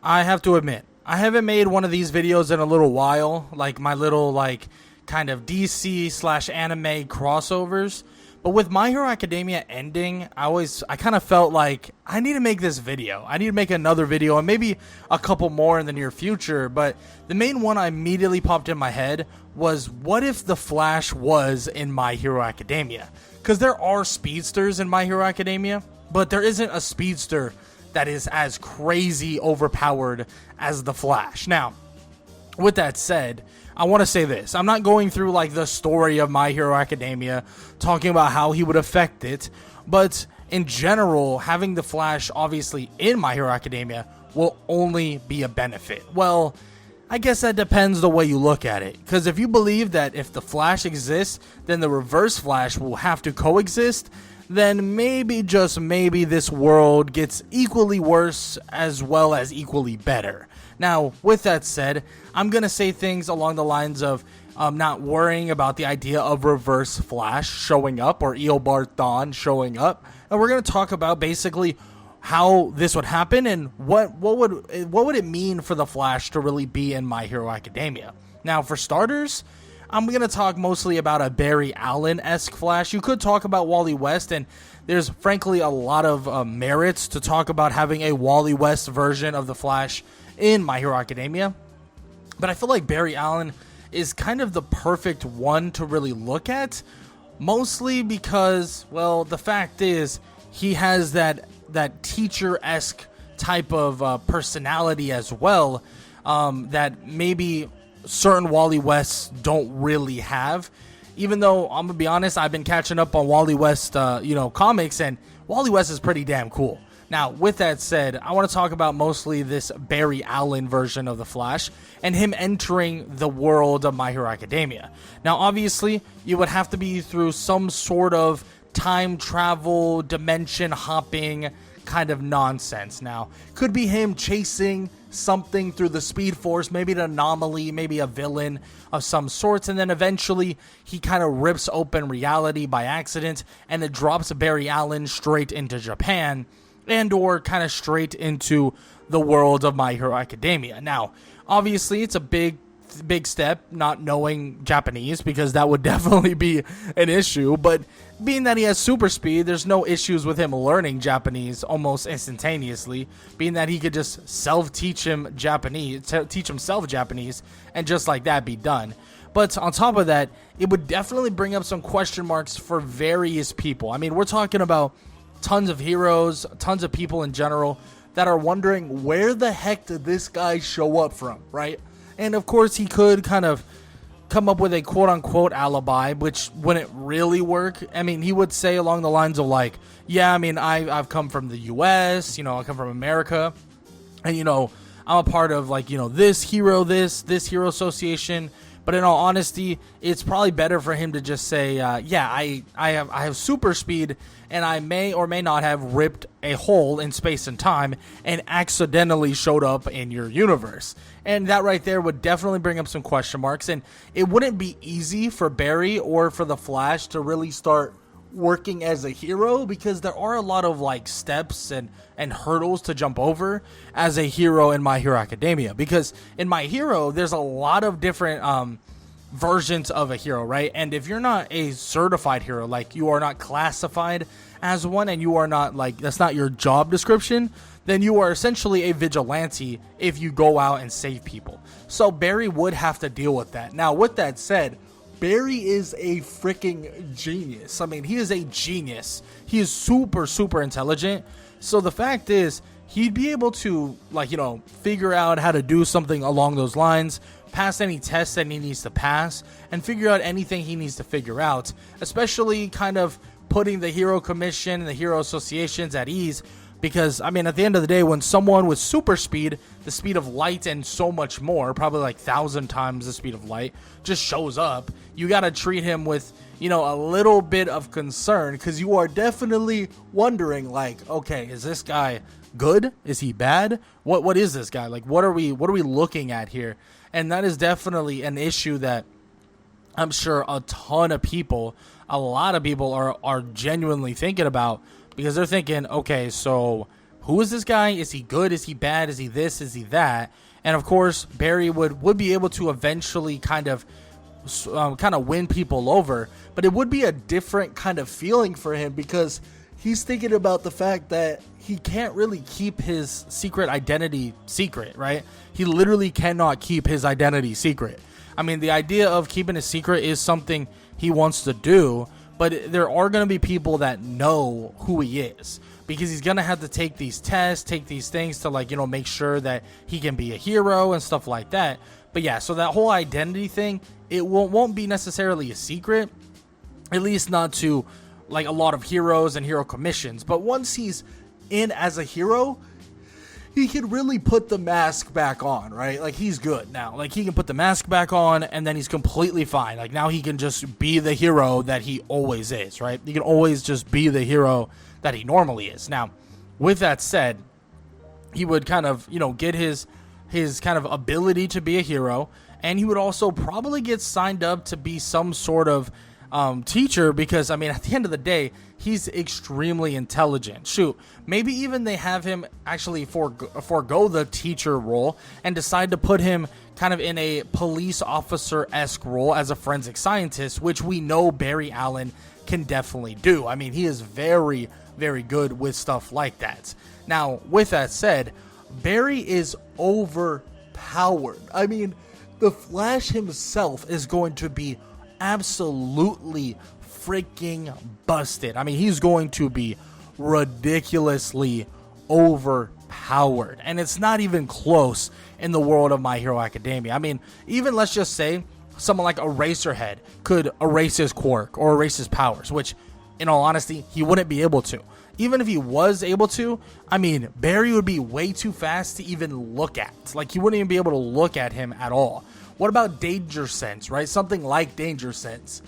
I have to admit, I haven't made one of these videos in a little while, like my little kind of DC slash anime crossovers. But with My Hero Academia ending, I kind of felt like I need to make this video. I need to make another video and maybe a couple more in the near future. But the main one I immediately popped in my head was, what if the Flash was in My Hero Academia? Because there are speedsters in My Hero Academia, but there isn't a speedster that is as crazy overpowered as the Flash. Now, with that said, I want to say this. I'm not going through like the story of My Hero Academia, talking about how he would affect it, but in general, having the Flash obviously in My Hero Academia will only be a benefit. Well, I guess that depends the way you look at it, because if you believe that if the Flash exists, then the Reverse Flash will have to coexist, then maybe, just maybe, this world gets equally worse as well as equally better. Now, with that said, I'm going to say things along the lines of not worrying about the idea of Reverse Flash showing up or Eobard Thawne showing up. And we're going to talk about basically how this would happen and what would it mean for the Flash to really be in My Hero Academia. Now, for starters, I'm going to talk mostly about a Barry Allen-esque Flash. You could talk about Wally West, and there's frankly a lot of merits to talk about having a Wally West version of the Flash in My Hero Academia. But I feel like Barry Allen is kind of the perfect one to really look at, mostly because, well, the fact is he has that teacher-esque type of personality as well, that maybe certain Wally Wests don't really have. Even though, I'm gonna be honest, I've been catching up on Wally West comics, and Wally West is pretty damn cool. Now, with that said, I want to talk about mostly this Barry Allen version of the Flash and him entering the world of My Hero Academia. Now, obviously, you would have to be through some sort of time travel, dimension hopping kind of nonsense. Now, could be him chasing something through the Speed Force, maybe an anomaly, maybe a villain of some sorts, and then eventually he kind of rips open reality by accident and it drops Barry Allen straight into Japan, and or kind of straight into the world of My Hero Academia. Now, obviously, it's a big step not knowing Japanese, because that would definitely be an issue, but being that he has super speed, there's no issues with him learning Japanese almost instantaneously, being that he could just teach himself Japanese, and just like that be done. But on top of that, it would definitely bring up some question marks for various people. I mean, we're talking about tons of heroes, tons of people in general that are wondering, where the heck did this guy show up from, right? And of course, he could kind of come up with a quote-unquote alibi, which wouldn't really work. I mean, he would say along the lines of like, yeah, I mean, I've come from the U.S., I come from America, and, I'm a part of, like, this hero association. But in all honesty, it's probably better for him to just say, yeah, I have super speed, and I may or may not have ripped a hole in space and time and accidentally showed up in your universe. And that right there would definitely bring up some question marks, and it wouldn't be easy for Barry or for the Flash to really start working as a hero, because there are a lot of like steps and hurdles to jump over as a hero in My Hero Academia. Because in My Hero, there's a lot of different versions of a hero, right? And if you're not a certified hero, like you are not classified as one, and you are not like, that's not your job description, then you are essentially a vigilante if you go out and save people. So Barry would have to deal with that. Now, with that said, Barry is a freaking genius. I mean, he is a genius. He is super, super intelligent. So the fact is, he'd be able to, like, figure out how to do something along those lines, pass any tests that he needs to pass, and figure out anything he needs to figure out, especially kind of putting the Hero Commission and the Hero Associations at ease. Because, I mean, at the end of the day, when someone with super speed, the speed of light and so much more, probably like 1,000 times the speed of light, just shows up, you got to treat him with, a little bit of concern, because you are definitely wondering, like, okay, is this guy good? Is he bad? What is this guy? Like, what are we looking at here? And that is definitely an issue that I'm sure a lot of people are genuinely thinking about, because they're thinking, okay, so who is this guy? Is he good? Is he bad? Is he this? Is he that? And of course, Barry would be able to eventually kind of win people over, but it would be a different kind of feeling for him because he's thinking about the fact that he can't really keep his secret identity secret, right? He literally cannot keep his identity secret. I mean, the idea of keeping a secret is something he wants to do, but there are going to be people that know who he is because he's going to have to take these tests, take these things to make sure that he can be a hero and stuff like that. But yeah, so that whole identity thing, it won't be necessarily a secret, at least not to a lot of heroes and hero commissions. But once he's in as a hero, he can really put the mask back on, right? He's good now. He can put the mask back on and then he's completely fine. Now he can just be the hero that he always is, right? He can always just be the hero that he normally is. Now, with that said, he would kind of, get his kind of ability to be a hero, and he would also probably get signed up to be some sort of teacher because, at the end of the day, he's extremely intelligent. Shoot, maybe even they have him actually forego the teacher role and decide to put him kind of in a police officer-esque role as a forensic scientist, which we know Barry Allen can definitely do. He is very, very good with stuff like that. Now, with that said, Barry is overpowered. The Flash himself is going to be absolutely freaking busted. He's going to be ridiculously overpowered, and it's not even close in the world of My Hero Academia. Even let's just say someone like Eraserhead could erase his quirk or erase his powers, which in all honesty he wouldn't be able to. Even if he was able to, Barry would be way too fast to even look at. He wouldn't even be able to look at him at all. What about Danger Sense, right? Something like Danger Sense.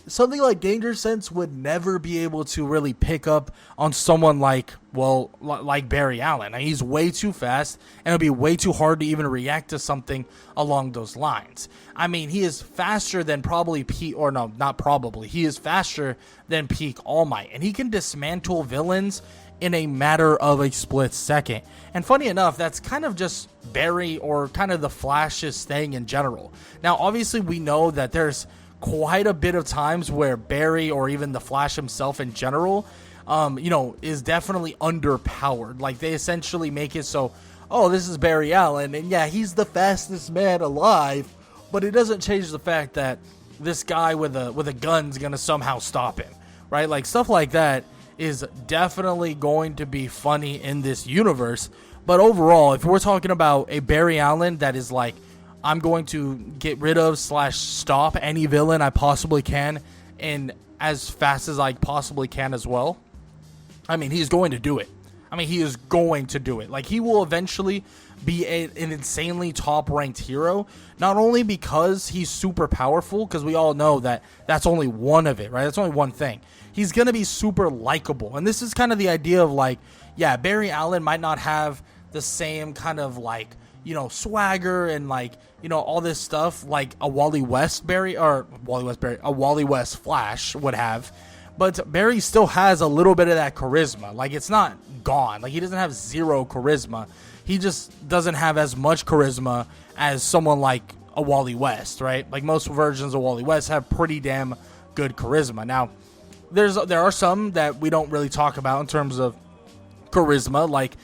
Something like Danger Sense would never be able to really pick up on someone like Barry Allen. He's way too fast, and it'll be way too hard to even react to something along those lines. He is faster than he is faster than Peak All Might, and he can dismantle villains in a matter of a split second. And funny enough, that's kind of just Barry or kind of the Flash's thing in general. Now, obviously, we know that there's quite a bit of times where Barry or even the Flash himself in general, is definitely underpowered. They essentially make it so, oh, this is Barry Allen, and yeah, he's the fastest man alive, but it doesn't change the fact that this guy with a gun's gonna somehow stop him, right? Stuff like that is definitely going to be funny in this universe. But overall, if we're talking about a Barry Allen that is I'm going to get rid of / stop any villain I possibly can and as fast as I possibly can as well, he's going to do it. He is going to do it. He will eventually be an insanely top-ranked hero, not only because he's super powerful, because we all know that that's only one of it, right? That's only one thing. He's going to be super likable. And this is kind of the idea of Barry Allen might not have the same kind of swagger and all this stuff a Wally West Flash would have, but Barry still has a little bit of that charisma. It's not gone. He doesn't have zero charisma. He just doesn't have as much charisma as someone like a Wally West, right? Most versions of Wally West have pretty damn good charisma. Now, there are some that we don't really talk about in terms of charisma,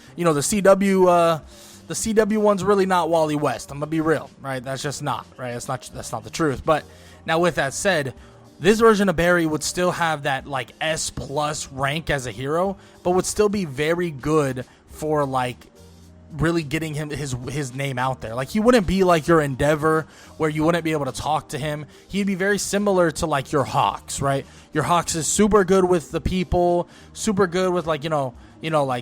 the CW one's really not Wally West. I'm gonna be real, right? That's just not, right? That's not the truth. But now, with that said, this version of Barry would still have that S+ rank as a hero, but would still be very good for really getting his name out there. He wouldn't be your Endeavor, where you wouldn't be able to talk to him. He'd be very similar to your Hawks, right? Your Hawks is super good with the people, super good with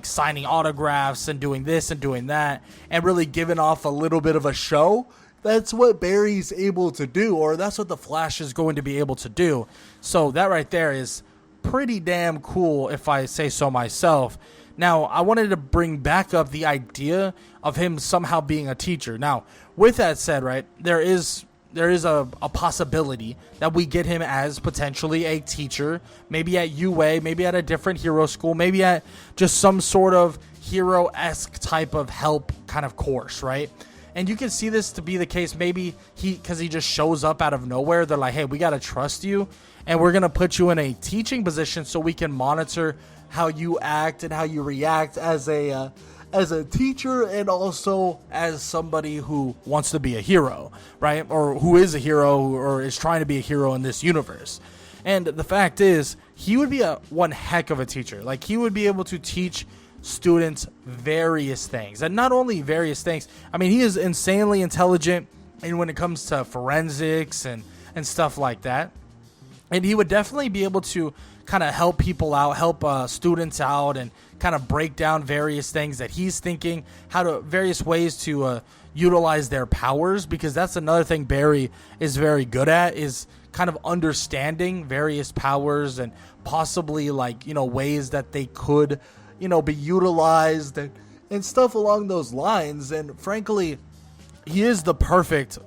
signing autographs and doing this and doing that, and really giving off a little bit of a show. That's what Barry's able to do, or that's what the Flash is going to be able to do. So that right there is pretty damn cool, if I say so myself. Now, I wanted to bring back up the idea of him somehow being a teacher. Now, with that said, right, there is a possibility that we get him as potentially a teacher, maybe at UA, maybe at a different hero school, maybe at just some sort of hero-esque type of help kind of course, right? And you can see this to be the case. Maybe because he just shows up out of nowhere. They're like, hey, we got to trust you, and we're going to put you in a teaching position so we can monitor how you act and how you react as a teacher, and also as somebody who wants to be a hero, right? Or who is a hero, or is trying to be a hero in this universe. And the fact is, he would be one heck of a teacher. Like, he would be able to teach students various things, and not only various things. I mean, he is insanely intelligent, and when it comes to forensics and stuff like that, and he would definitely be able to kind of help people out, help students out, and kind of break down various things that he's thinking, various ways to utilize their powers, because that's another thing Barry is very good at, is kind of understanding various powers and possibly ways that they could be utilized and stuff along those lines. And frankly, he is the perfect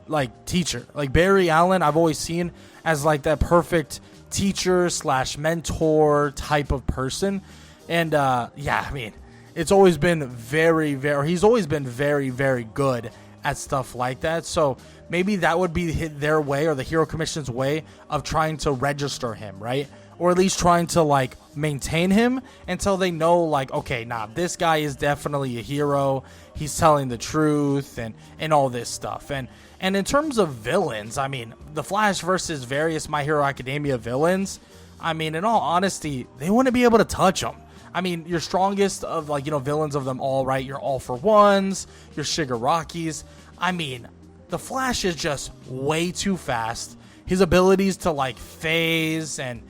teacher. Like, Barry Allen, I've always seen as that perfect teacher / mentor type of person. And I mean, it's always been he's always been very, very good at stuff like that. So maybe that would be their way, or the Hero Commission's way of trying to register him, right? Or at least trying to maintain him until they know okay, nah, this guy is definitely a hero. He's telling the truth and all this stuff. And in terms of villains, I mean, the Flash versus various My Hero Academia villains, I mean, in all honesty, they wouldn't be able to touch them. I mean, your strongest of villains of them all, right? Your All For Ones, your Shigarakis. I mean, the Flash is just way too fast. His abilities to phase and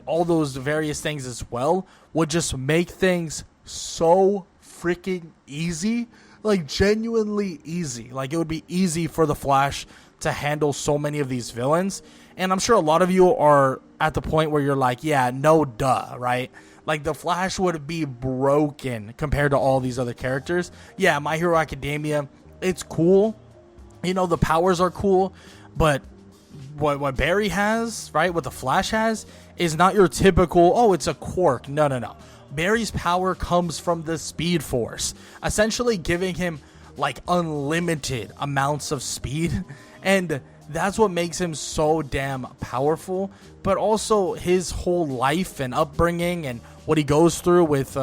all those various things as well would just make things so freaking easy, genuinely easy. It would be easy for the Flash to handle so many of these villains. And I'm sure a lot of you are at the point where you're like, yeah, no duh, right? The Flash would be broken compared to all these other characters. Yeah, My Hero Academia, it's cool. The powers are cool, but what Barry has, right, what the Flash has, is not your typical, it's a quirk. No. Barry's power comes from the Speed Force, essentially giving him unlimited amounts of speed, and that's what makes him so damn powerful. But also his whole life and upbringing and what he goes through with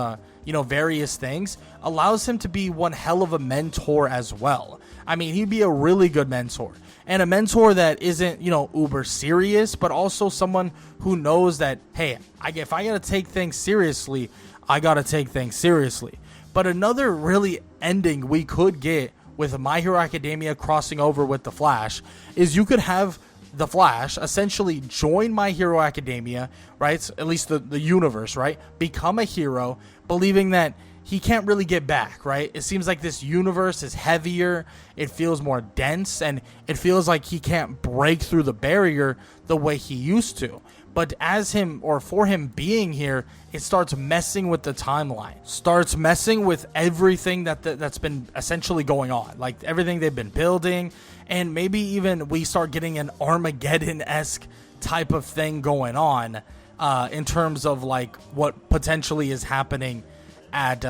various things allows him to be one hell of a mentor as well. I mean, he'd be a really good mentor, and a mentor that isn't, uber serious, but also someone who knows that, hey, if I gotta take things seriously, I gotta take things seriously. But another really ending we could get with My Hero Academia crossing over with the Flash is you could have the Flash essentially join My Hero Academia, right? At least the universe, right? Become a hero, believing that he can't really get back, right? It seems like this universe is heavier, it feels more dense, and it feels like he can't break through the barrier the way he used to. But for him being here, it starts messing with the timeline, starts messing with everything that's been essentially going on, everything they've been building, and maybe even we start getting an Armageddon-esque type of thing going on in terms of what potentially is happening at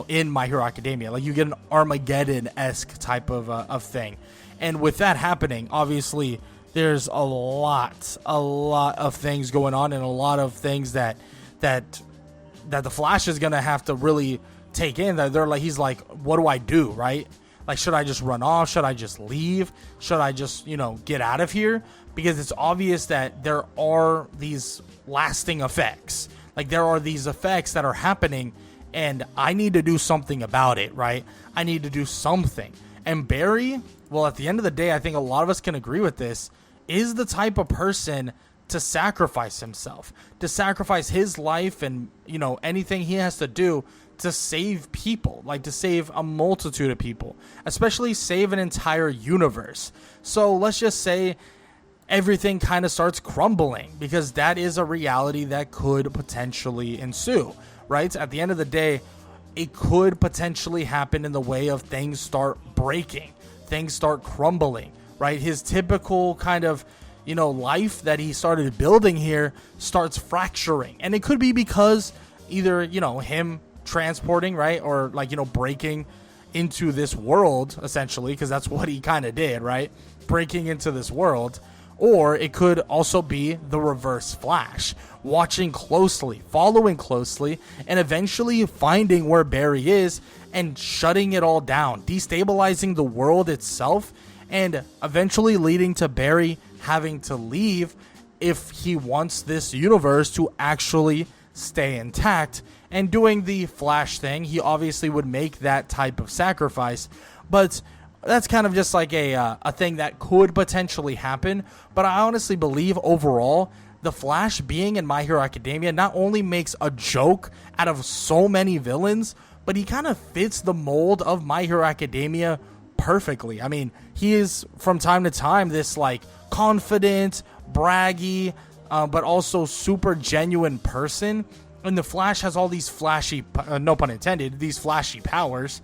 in My Hero Academia. You get an Armageddon-esque type of thing, and with that happening, obviously there's a lot of things going on, and a lot of things that the Flash is gonna have to really take in. That he's like, what do I do, right? Should I just run off? Should I just leave? Should I just get out of here? Because it's obvious that there are these lasting effects. There are these effects that are happening, and I need to do something about it, right? I need to do something. And Barry, well, at the end of the day, I think a lot of us can agree with this, is the type of person to sacrifice himself, to sacrifice his life and, anything he has to do to save people, to save a multitude of people, especially save an entire universe. So let's just say everything kind of starts crumbling, because that is a reality that could potentially ensue, right? At the end of the day, it could potentially happen in the way of things start breaking, things start crumbling, right? His typical kind of, life that he started building here starts fracturing. And it could be because either, him transporting, right, or like, you know, breaking into this world essentially, because that's what he kind of did, right, breaking into this world. Or it could also be the Reverse Flash, watching closely, following closely, and eventually finding where Barry is and shutting it all down, destabilizing the world itself, and eventually leading to Barry having to leave if he wants this universe to actually stay intact. And doing the Flash thing, he obviously would make that type of sacrifice, but that's kind of just like a thing that could potentially happen. But I honestly believe overall, the Flash being in My Hero Academia not only makes a joke out of so many villains, but he kind of fits the mold of My Hero Academia perfectly. I mean, he is from time to time this like confident, braggy, but also super genuine person. And the Flash has all these flashy, no pun intended, these flashy powers.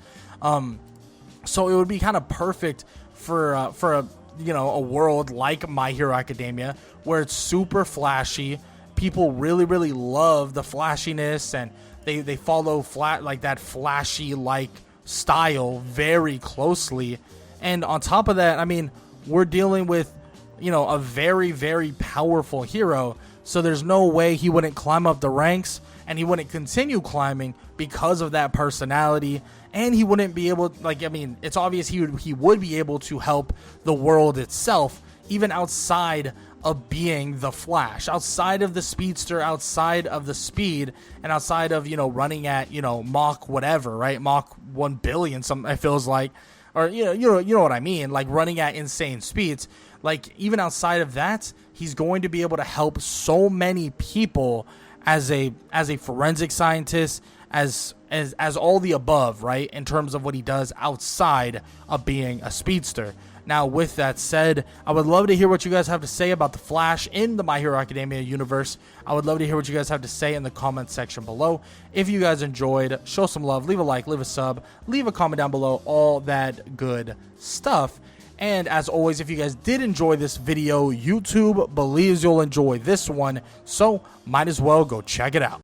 So it would be kind of perfect for a, you know, a world like My Hero Academia where it's super flashy. People really, really love the flashiness, and they follow like that flashy like style very closely. And on top of that, I mean, we're dealing with, you know, a very, very powerful hero. So there's no way he wouldn't climb up the ranks, and he wouldn't continue climbing because of that personality. And he wouldn't be able, like, I mean, it's obvious he would be able to help the world itself, even outside of being the Flash, outside of the speedster, outside of the speed, and outside of, you know, running at, you know, Mach whatever, right? Mach 1 billion, it feels like, or, you know what I mean? Like running at insane speeds. Like, even outside of that, he's going to be able to help so many people as a forensic scientist, as all the above, right, in terms of what he does outside of being a speedster. Now, with that said, I would love to hear what you guys have to say about the Flash in the My Hero Academia universe. I would love to hear what you guys have to say in the comment section below. If you guys enjoyed, show some love, leave a like, leave a sub, leave a comment down below, all that good stuff. And as always, if you guys did enjoy this video, YouTube believes you'll enjoy this one, so might as well go check it out.